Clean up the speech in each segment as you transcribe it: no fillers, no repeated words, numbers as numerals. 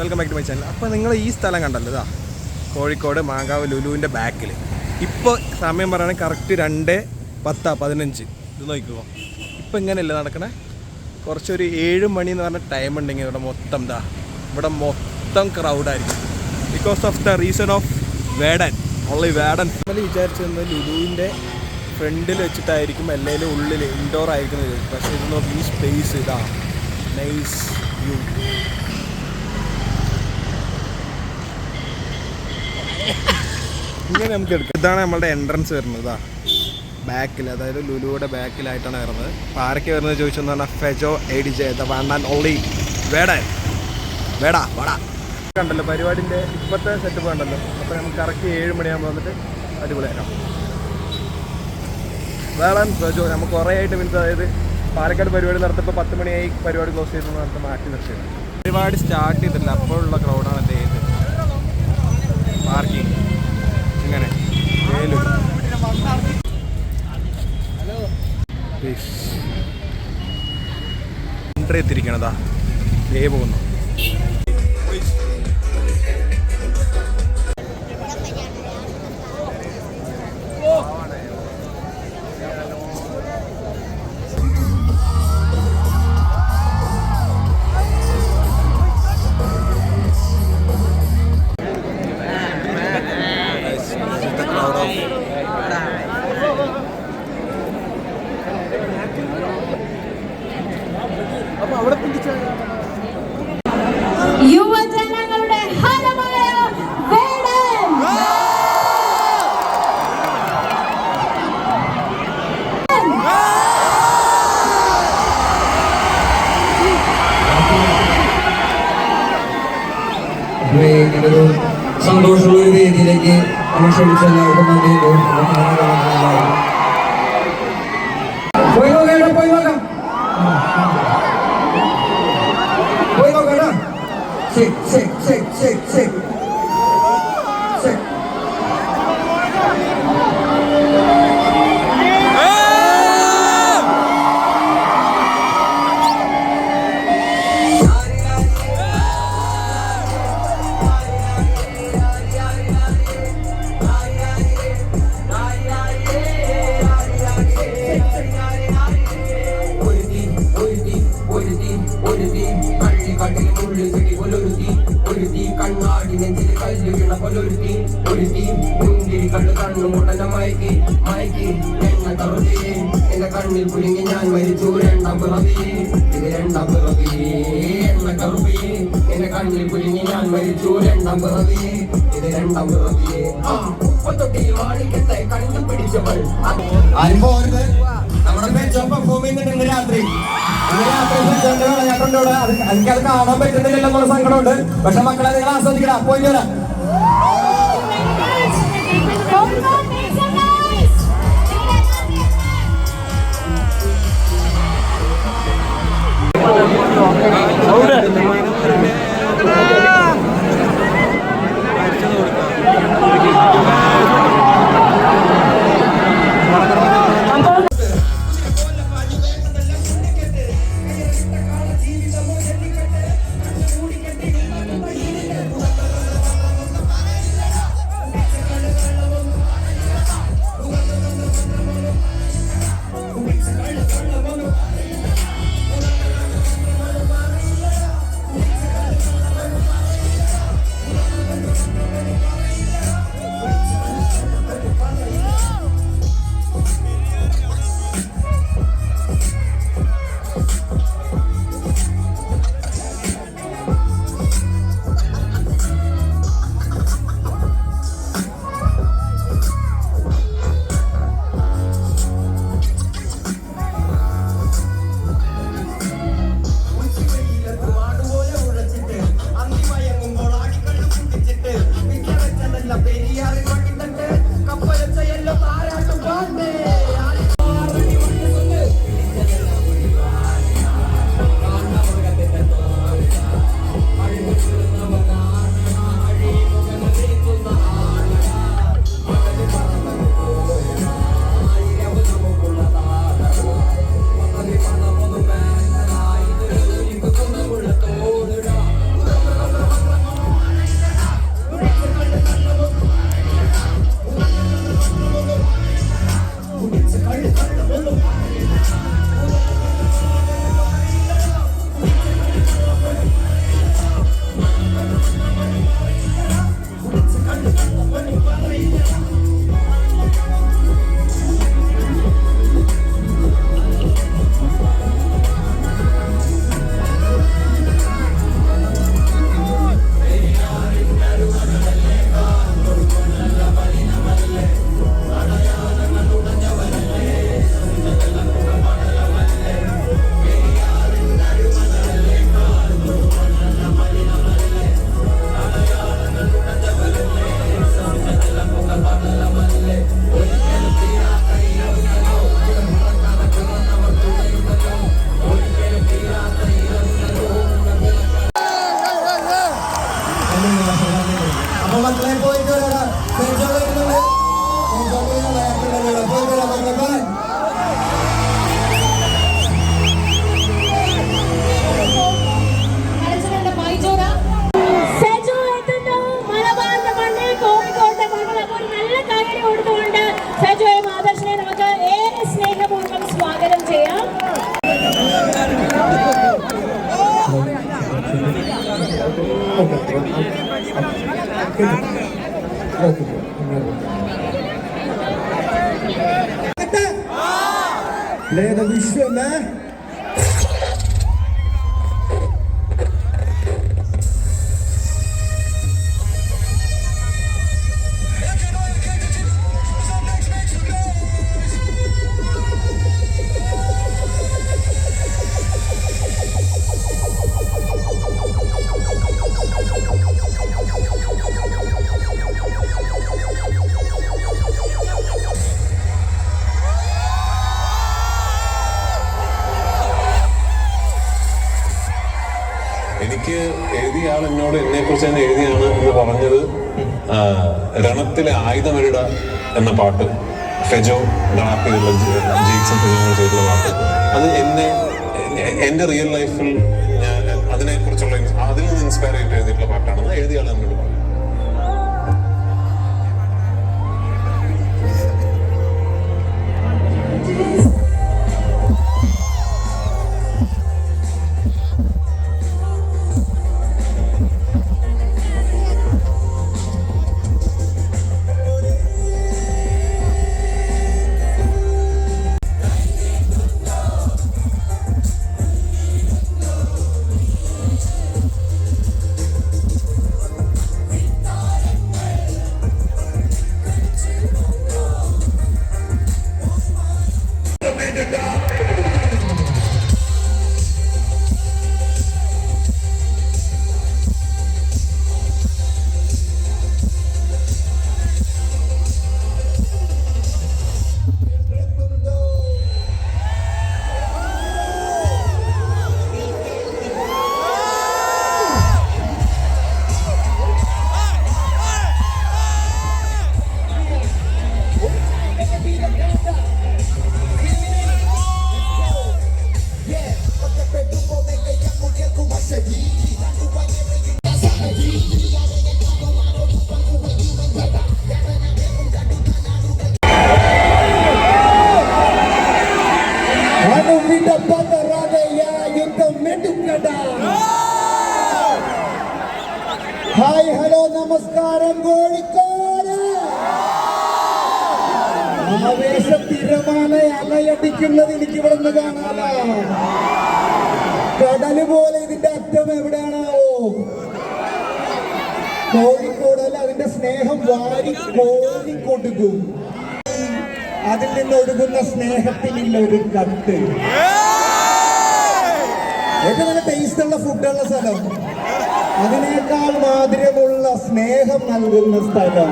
Welcome back to my channel. അപ്പോൾ നിങ്ങൾ ഈ സ്ഥലം കണ്ടല്ലോ, ഇതാ കോഴിക്കോട് മാങ്കാവ് ലുലുവിൻ്റെ ബാക്കിൽ. ഇപ്പോൾ സമയം പറയുകയാണെങ്കിൽ കറക്റ്റ് 2:10-15. ഇത് നോക്കിക്കോ, ഇപ്പോൾ ഇങ്ങനെയല്ലേ നടക്കണേ. കുറച്ചൊരു 7 മണി എന്ന് പറഞ്ഞ ടൈം ഉണ്ടെങ്കിൽ ഇവിടെ മൊത്തം ക്രൗഡായിരിക്കും. Because of the reason of Vedan, only Vedan. നമ്മൾ വിചാരിച്ചിരുന്നത് ലുലുവിൻ്റെ ഫ്രണ്ടിൽ വെച്ചിട്ടായിരിക്കും, എല്ലാവരും ഉള്ളിൽ ഇൻഡോർ ആയിരിക്കും. പക്ഷേ ഇത് നോക്കി, ഈ സ്പേസ് ഇതാ നൈസ് വ്യൂ. ഇങ്ങനെ നമുക്ക് എടുക്കാം. ഇതാണ് നമ്മളുടെ എൻട്രൻസ് വരുന്നത്. ഇതാ ബാക്കിൽ, അതായത് ലുലുവിടെ ബാക്കിലായിട്ടാണ് വരുന്നത്. അപ്പോൾ ആരൊക്കെ വരുന്നത് ചോദിച്ചെന്ന് പറഞ്ഞാൽ Fejo ADJ, the one and only Vedan. വേടാ വാടാ കണ്ടല്ലോ പരിപാടിൻ്റെ ഇപ്പോഴത്തെ സെറ്റപ്പ് കണ്ടല്ലോ. അപ്പോൾ നമുക്ക് കറക്റ്റ് 7 മണിയാകുമ്പോൾ വന്നിട്ട് അടിപൊളിയാക്കാം. വേടൻ ഫെജോ നമുക്ക് കുറേ ആയിട്ട് മീൻസ്, അതായത് പാലക്കാട് പരിപാടി നടത്തിയപ്പോൾ 10 മണിയായി പരിപാടി ക്ലോസ് ചെയ്തെന്ന് പറഞ്ഞിട്ട് മാറ്റി നിർത്തിയത്. പരിപാടി സ്റ്റാർട്ട് ചെയ്തില്ല, അപ്പോഴുള്ള ക്രൗഡാണ് എന്ത് ചെയ്തത്. പാർക്കിംഗ് ഇങ്ങനെ വേലൂർ എൻട്രി എത്തിരിക്കണതാ, ദേ പോകുന്നു. യുവജനങ്ങളുടെ ഹരമായ വേടൻ. സന്തോഷമുള്ള ഒരു വേദിയിലേക്ക് നമ്മൾ ക്ഷണിച്ച എല്ലാവർക്കും നന്ദി. പോയി നോക്കാം, പോയി നോക്കാം, പോയി നോക്കട്ടാ. ശരി ശരി ശരി ശരി ശരി ശരി. കണ്ണാടി നെഞ്ചിൽ കല്ല് വീണ പോലൊരുത്തി, ഒരുത്തി മുന്തിരി കണ്ടു കണ്ണു മുട്ടന്റെ മയക്കി മയക്കി എന്നെ കറുതി. എന്റെ കണ്ണിൽ പുലുങ്ങി ഞാൻ മരിച്ചു 2ാം പിറവി. ഇത് 2ാം പിറവി. എന്നെ കറുതി, എന്റെ കണ്ണിൽ പുലുങ്ങി ഞാൻ മരിച്ചു 2ാം പിറവി. ഇത് 2ാം പിറവി. ഉപ്പത്തൊട്ടിയിൽ വാടിക്കട്ടെ കണ്ടുപിടിച്ചവൾ. അനുഭവം നമ്മുടെ മെച്ചം പെർഫോം ചെയ്യുന്നുണ്ട് ഇന്ന് രാത്രി. എനിക്കത് കാണാൻ പറ്റുന്നില്ലല്ലോ എന്നുള്ള സങ്കടമുണ്ട്. പക്ഷെ മക്കളെ നിങ്ങൾ ആസ്വദിക്കണം. പോയി വരാം. അപ്പൊ മക്കളെ പോയിട്ട് വരാം. പോയിട്ട് വരാം. സെജു എത്തുന്നു മലബാറിന്റെ മണ്ണിൽ കോഴിക്കോട്ടെ മണ്ണിൽ. അപ്പോൾ ഒരു നല്ല കൈയടി കൊടുത്തുകൊണ്ട് സെജുവെയും ആദർശിനെ നമുക്ക് ഏറെ സ്നേഹപൂർവ്വം സ്വാഗതം ചെയ്യാം. വിശ്വമേ എനിക്ക് എഴുതിയ ആൾ എന്നോട് എന്നെക്കുറിച്ച് തന്നെ എഴുതിയാണ് എന്ന് പറഞ്ഞത് രണത്തിലെ ആയുധമെഴുട എന്ന പാട്ട് ഫെജോ റാപ്പ് ചെയ്തുള്ള ജെയ്ക്സും ഫെജോയും ചെയ്തുള്ള പാട്ട് അത് എൻ്റെ റിയൽ ലൈഫിൽ ഞാൻ അതിനെക്കുറിച്ചുള്ള അതിൽ നിന്ന് ഇൻസ്പയർ ചെയ്തിട്ട് എഴുതിയിട്ടുള്ള പാട്ടാണെന്ന് എഴുതിയ ആൾ എന്നോട് പറഞ്ഞു. ഹായ് ഹലോ നമസ്കാരം കോഴിക്കോട്. ആവേശ തിരമാല അലയടിക്കുന്നത് എനിക്ക് ഇവിടെ നിന്ന് കാണാനോ. കടല് പോലെ ഇതിന്റെ അറ്റം എവിടെയാണാവോ? കോഴിക്കോടല്ല, അതിന്റെ സ്നേഹം വാരി കോഴിക്കൊടുക്കും. അതിൽ നിന്ന് ഒഴുകുന്ന സ്നേഹത്തിനില്ല ഒരു കട്ട്. ഏറ്റവും നല്ല ടേസ്റ്റ് ഉള്ള ഫുഡുള്ള സ്ഥലം, അതിനേക്കാൾ മാധുര്യമുള്ള സ്നേഹം നൽകുന്ന സ്ഥലം,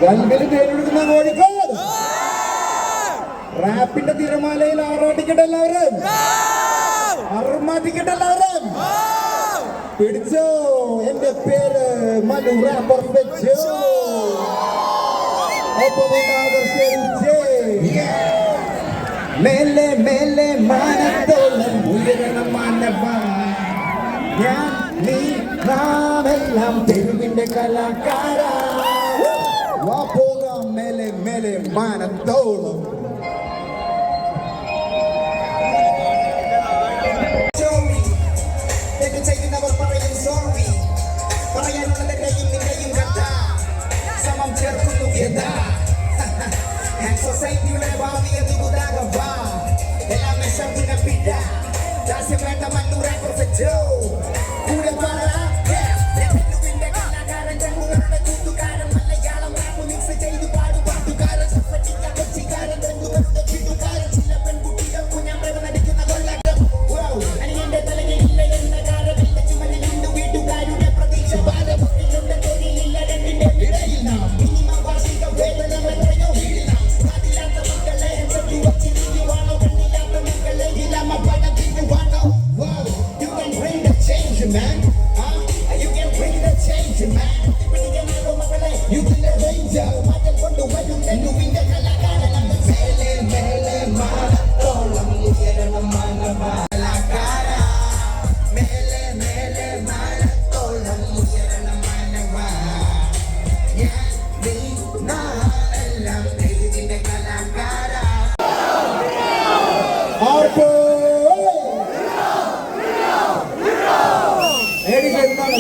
ഗൽഗൽ നേരിടുന്ന കോഴിക്കോട്. റാപ്പിന്റെ തിരമാലയിൽ ആറാടിക്കട്ടെ എല്ലാവരും, അറുമാറ്റിക്കട്ടെ എല്ലാവരും. പിടിച്ചോ, എന്റെ പേര് മനു റാപ്പർ വെച്ചോ. മേലെ മേലെ മാനത്തോളം ഉയരണം മാനവ. ഞാൻ നീ നാമെല്ലാം തെരുവിന്റെ കലാകാരാ. വാ പോകാം മേലെ മേലെ മാനത്തോളം. ചെയ്യുന്നവർ പറയും സോറി, പറയാനുള്ളതെയും നിന്റെയും കഥ സമം ചേർക്കുന്നു യഥാ. സൊസൈറ്റിയുടെ ഭാവിയെ നികുതാകവാ എല്ലാം മെഷർപ്പിനെ പിട ദാസ്യം വേണ്ട മണ്ണൂരെ പ്രൊഫെറ്റോ കൂടെ പറ. കലാകാരൻ ചങ്ങുകളുടെ കൂട്ടുകാരൻ മലയാളം റാപ്പ് മിക്സ് ചെയ്തു പാടും പാട്ടുകാരൻ കൊച്ചിക്കാരൻ ബന്ധുക്കളുടെ വീട്ടുകാരൻ ചില പെൺകുട്ടികൾക്കു ഞാൻ നടിക്കുന്ന കൊല്ലം. അനിയന്റെ തലയിലില്ല എന്ന കാരമില്ല ചുമലിലുണ്ട് വീട്ടുകാരുടെ പ്രതീക്ഷ ഭാരമുണ്ട് തൊഴിലില്ല രണ്ടിന്റെ ഇടയിൽ നാം മിനിമം വാർഷിക വേതനം എത്രയോ വീടില്ല. അതില്ലാത്ത മക്കളെ വച്ചിരിക്കുവാണോ കണ്ണില്ലാത്ത മക്കളെ ഇല്ലാമ പടത്തിക്കുവാണോ. You can bring the change man. മാറ്റം കൊണ്ടുവരും തെരുവിന്റെ കലാകാരൻ മേലെ മേലെ മാനത്തോളം ഉയരണം മാനവാലക്കാര മേലെ മേലെ മാനത്തോളം ഉയരണം മാനവാ ഞാൻ നീ നാളെല്ലാം തെരുവിന്റെ കലാകാര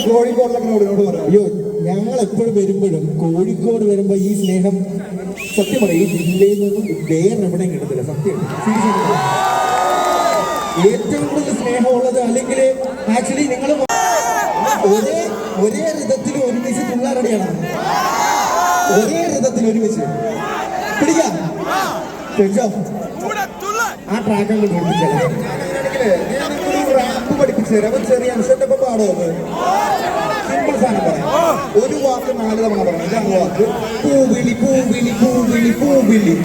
കോഴിക്കോടിനോട് പറയാം. അയ്യോ, ഞങ്ങൾ എപ്പോഴും വരുമ്പോഴും കോഴിക്കോട് വരുമ്പോ ഈ സ്നേഹം സത്യം പറയും ഈ ജില്ലയിൽ നിന്നും വേറെ എവിടെയും കിട്ടത്തില്ല. സത്യം ഏറ്റവും കൂടുതൽ സ്നേഹമുള്ളത് അല്ലെങ്കിൽ ആക്ച്വലി നിങ്ങൾ ഒരേ ഋതത്തിൽ ഒരുമിച്ച് തുള്ളാറടിയാണ്. ഒരേ ഋതത്തിൽ ഒരുമിച്ച് പിടിക്കാം. ആ ട്രാക്ക് അങ്ങോട്ട് റാപ്പ് പഠിപ്പിച്ചു തരാം. അവൻ ചെറിയ അംശത്തെ പാടോ സിമ്പിൾ സാധനം പറയാം. ഒരു വാക്ക് 4 തവണ പറയാം. ഇതാണ് വാക്ക്. പൂവിളി പൂവിളി പൂവിളി പൂവിളി.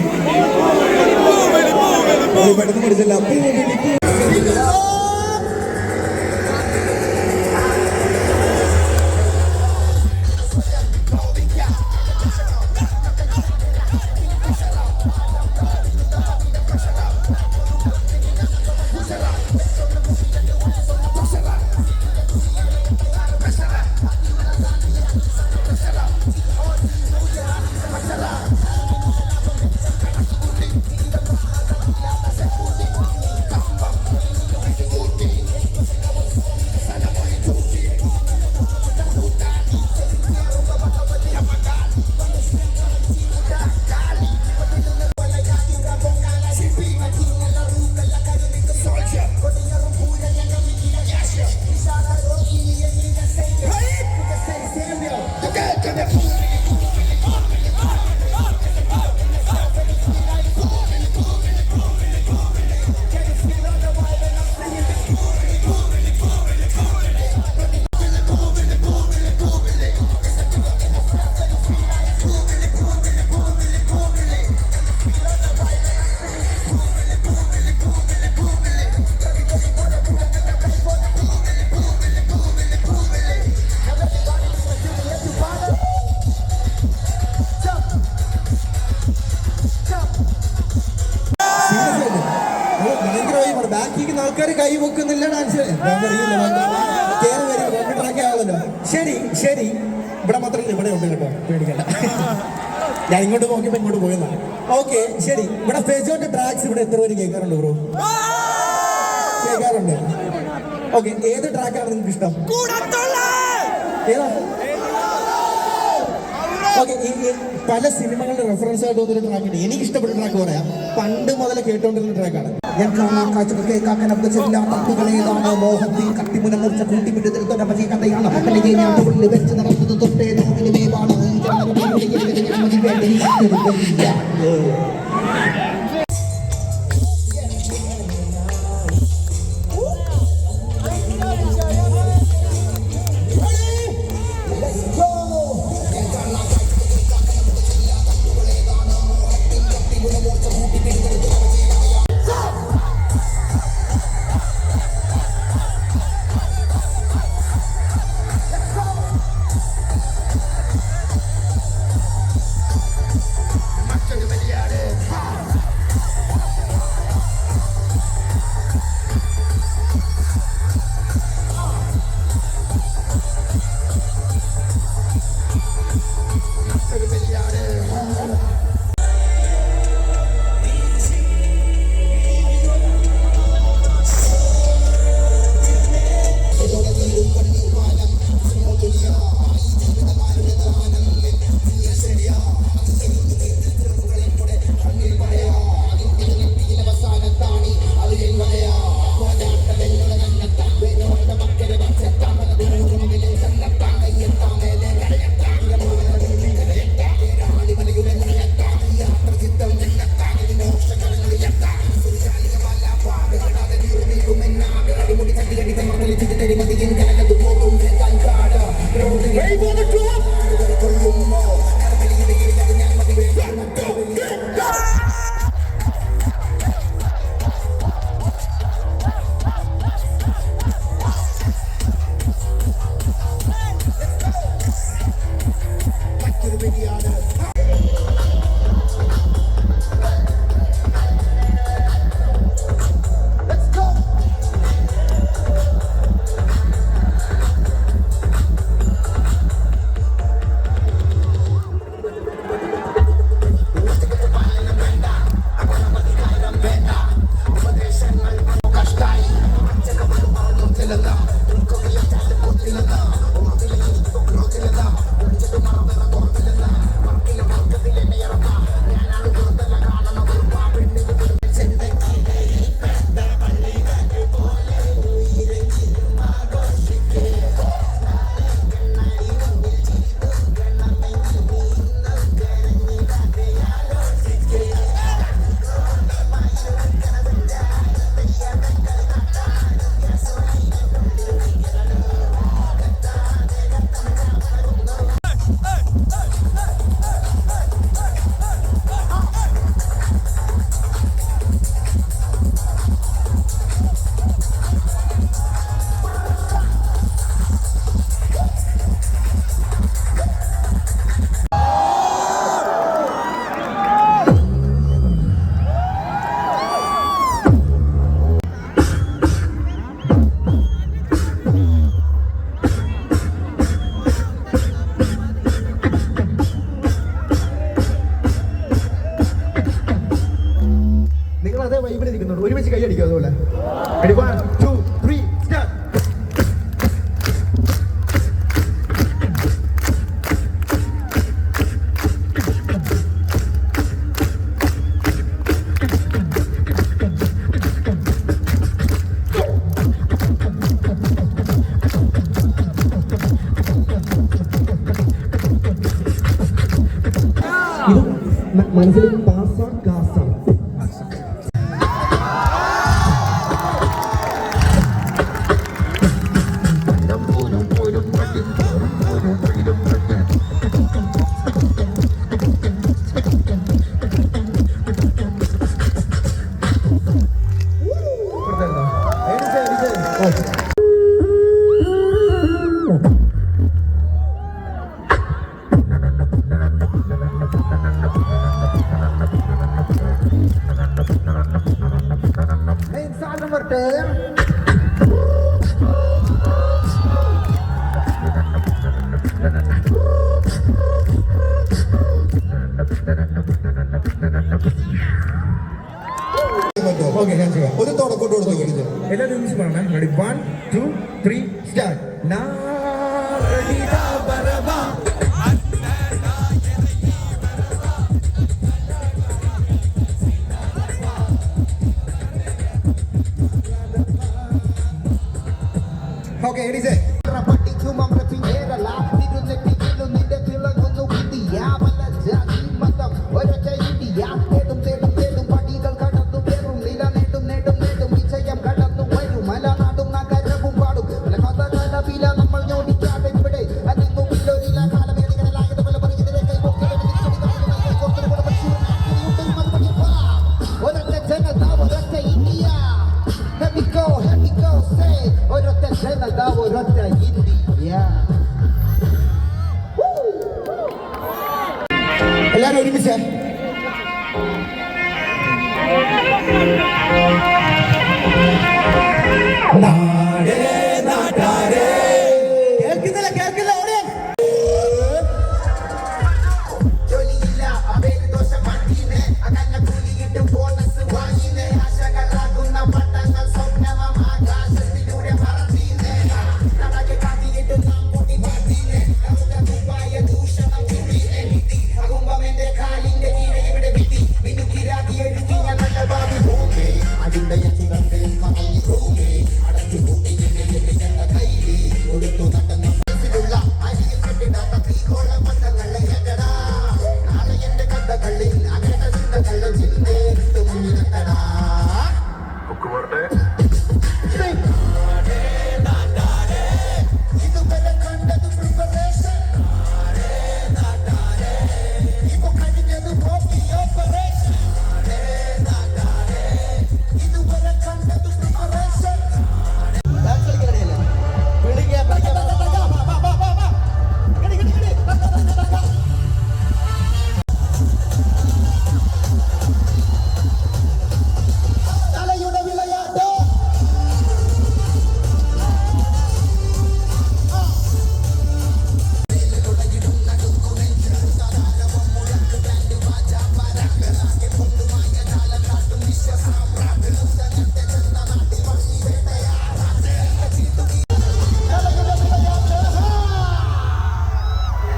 പെട്ടെന്ന് പഠിച്ചല്ല. പൂവിളി പൂവിളി. ബാക്കിക്കുന്ന ആൾക്കാർ കൈ വെക്കുന്നില്ല ഡാൻസ് ട്രാക്കാവുമല്ലോ. ശരി ശരി, ഇവിടെ മാത്രമല്ല ഇവിടെ ഉണ്ട് കേട്ടോ, പേടിക്കണ്ട. ഞാൻ ഇങ്ങോട്ട് നോക്കിയപ്പോ ഇങ്ങോട്ട് പോയതാണ്. ഓക്കെ ശരി. ഇവിടെ ഫെജോന്റെ ട്രാക്സ് ഇവിടെ എത്ര പേര് കേൾക്കാറുണ്ട് ബ്രോ? കേൾക്കാറുണ്ട്. ഓക്കെ, ഏത് ട്രാക്കാണ് നിങ്ങൾക്ക് ഇഷ്ടം? ഏതാ? ഓക്കെ, പല സിനിമകളുടെ റെഫറൻസ് ആയിട്ട് വന്നൊരു ട്രാക്ക് ഉണ്ട്. എനിക്ക് ഇഷ്ടപ്പെട്ട ട്രാക്ക് പറയാം. പണ്ട് മുതൽ കേട്ടോണ്ടിരുന്ന ട്രാക്കാണ്. ഞാൻ കാണാൻ കാഴ്ചകൾ കേൾക്കാൻ പട്ടുകളേതാണ് മോഹത്തിൽ കട്ടിമുന മുറിച്ച കൂട്ടിപ്പിടുത്തിൽ തൊരപതി കഥയാണ്. നാട്ടുകളിൽ വെച്ച് നടന്നത് തൊട്ടേ നോവിന് വേവാണ്. Ready, 1, 2, 3, start. ഇത് മനസ്സിൽ പാസ കാസ ഒരു തുടക്കം കൊടുത്തു എല്ലാവരും ഒരുമിച്ച് പറയണം. Ready 1, 2, 3 start. ഓക്കെ എഡിസേ എല്ലാരും ഒരുമിച്ച് കേൾക്കുന്നില്ല കേൾക്കില്ല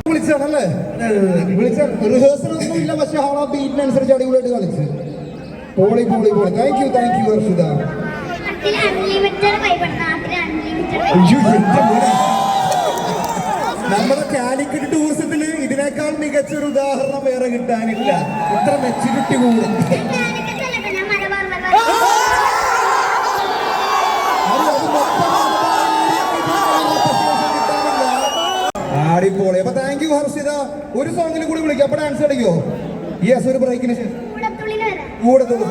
വിളിച്ചാണല്ലേ വിളിച്ച റിഹേഴ്സൽ ഒന്നും ഇല്ല പക്ഷെ ആ ബീറ്റിനനുസരിച്ച് അടിപൊളിയായിട്ട് കളിച്ച് പോളി പോളി പോളി താങ്ക് യു ഹർഷിത നമ്മുടെ കാലിക്കറ്റ് ടൂറിസത്തിന് ഇതിനേക്കാൾ മികച്ചൊരു ഉദാഹരണം വേറെ കിട്ടാനില്ല. ഇത്ര മെച്ചൂരിറ്റി കൂടും. ആടിപ്പോളെ. അപ്പൊ താങ്ക് യു ഹർഷിത. ഒരു സോങ്ങിൽ കൂടി വിളിക്കാം. അപ്പൊ ഡാൻസ് കളിക്കോ? യെസ്, ഒരു ബ്രേക്കിന് ശേഷം കൂടത്തുള്ളൂ.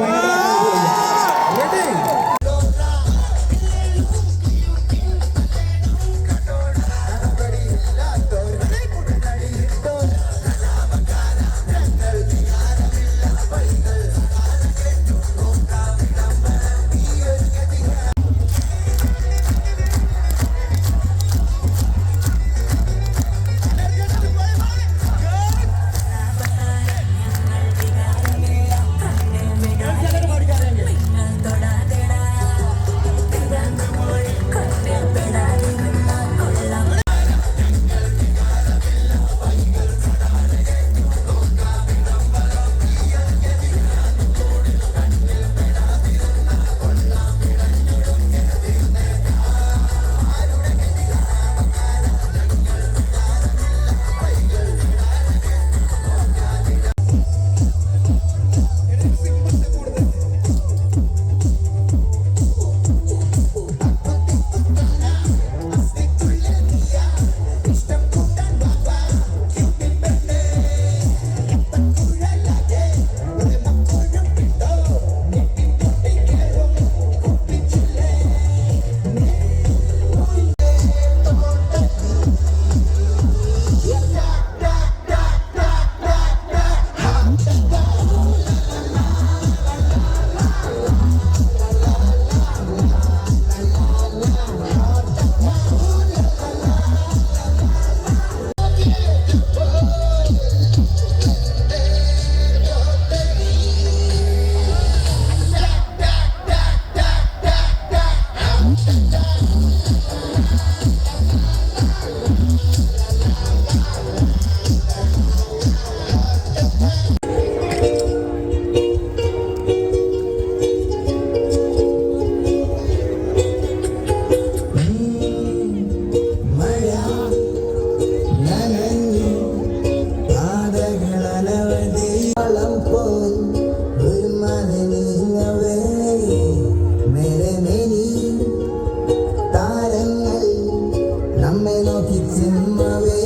ചിന്മവേ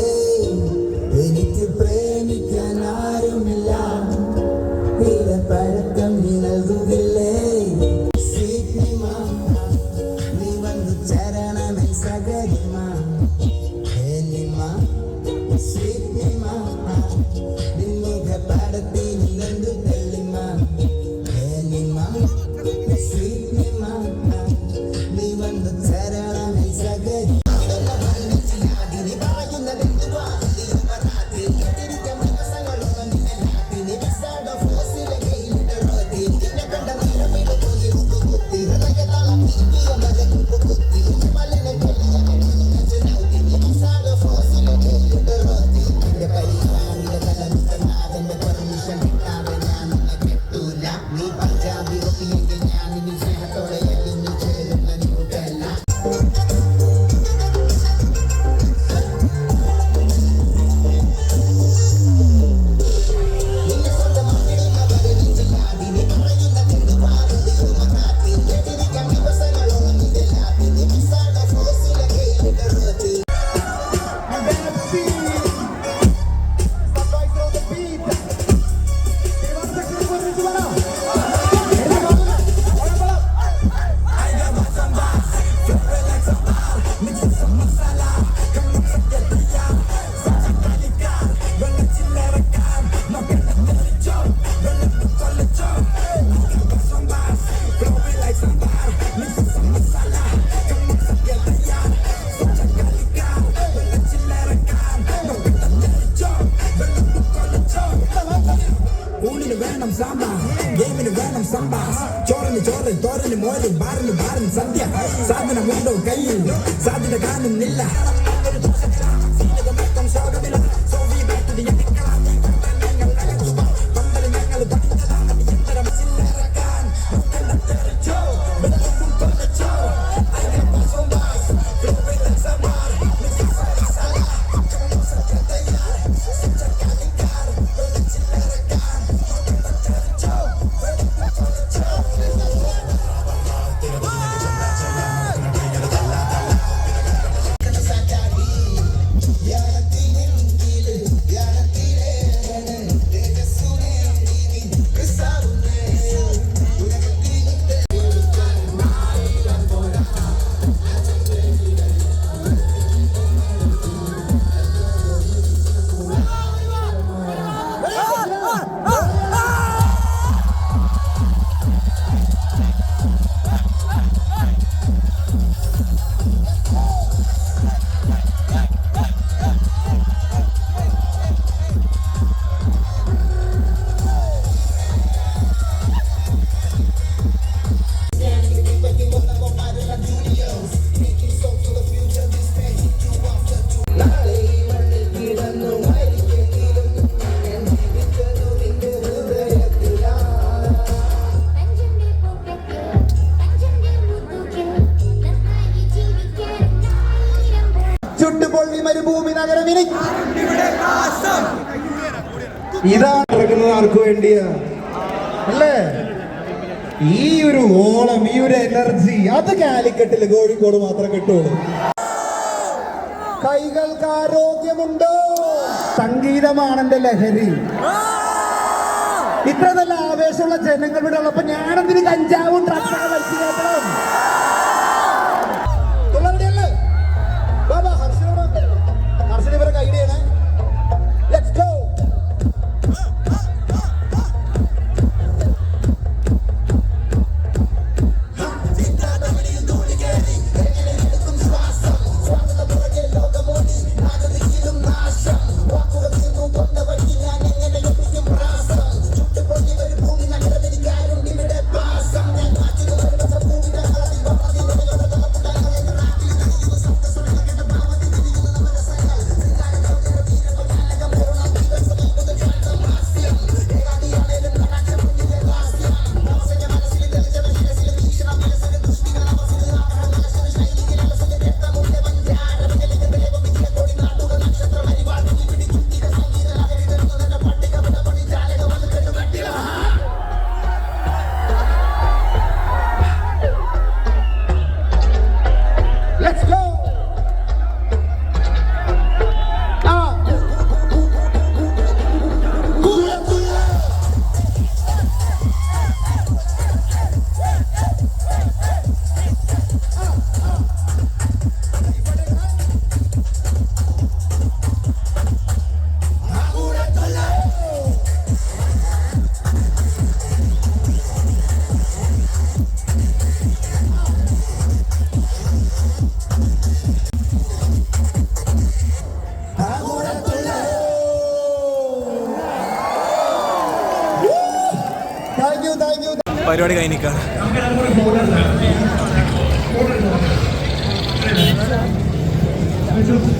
എനിക്ക് പ്രേമിക്കാൻ ആരുമില്ല പഴക്കം നീ നൽകുകില്ലേ സ്വീറ്റ്നിമ നീ വന്നു ചരണമേ സകരിമ ഹേലിമ സ്വീറ്റ്നിമ നിന്നുക പാടത്തി നിന്നു തെളിമ ഹേലിമ സ്വീറ്റ്നിമ നീ വന്നു ചരണമേ സകരിമ ഊണിന് വേണം സാമ്പാർ ഗെയിമിന് വേണം സംഭാസ് ചോറിന് ചോറ് തോരന് മോര് ബാറിന് ബാറിന് സന്ധ്യ സാധനമുണ്ടോ കയ്യിൽ സാധ്യത കാണുന്നില്ല ചുട്ടുപൊള്ളി മരുഭൂമി നഗരമിനി ഇതാണ് നടക്കുന്നത് ആർക്കു വേണ്ടിയാ അല്ലേ ഈ ഒരു ഓളം ഈ ഒരു എനർജി അത് കാലിക്കട്ടില് കോഴിക്കോട് മാത്രം കിട്ടുള്ളൂ കൈകൾക്ക് ആരോഗ്യമുണ്ടോ സംഗീതമാണ് എന്റെ ലഹരി ഇത്ര നല്ല ആവേശമുള്ള ജനങ്ങൾ ഇവിടെ ഉള്ളപ്പോ ഞാനെന്തിന് കഞ്ചാവും ഡ്രഗ്സൊക്കെ വലിച്ചു കേട്ടണം ഹർഷന് ഇവരെ ഗൈഡ് ചെയ്യണേ ലെറ്റ്സ് ഗോ ഭൂമി നഗരത്തിൽ കാരും ഇവിടെ പാസം ഞാൻ മാറ്റുക പരിപാടി കഴിഞ്ഞിക്കാണ്.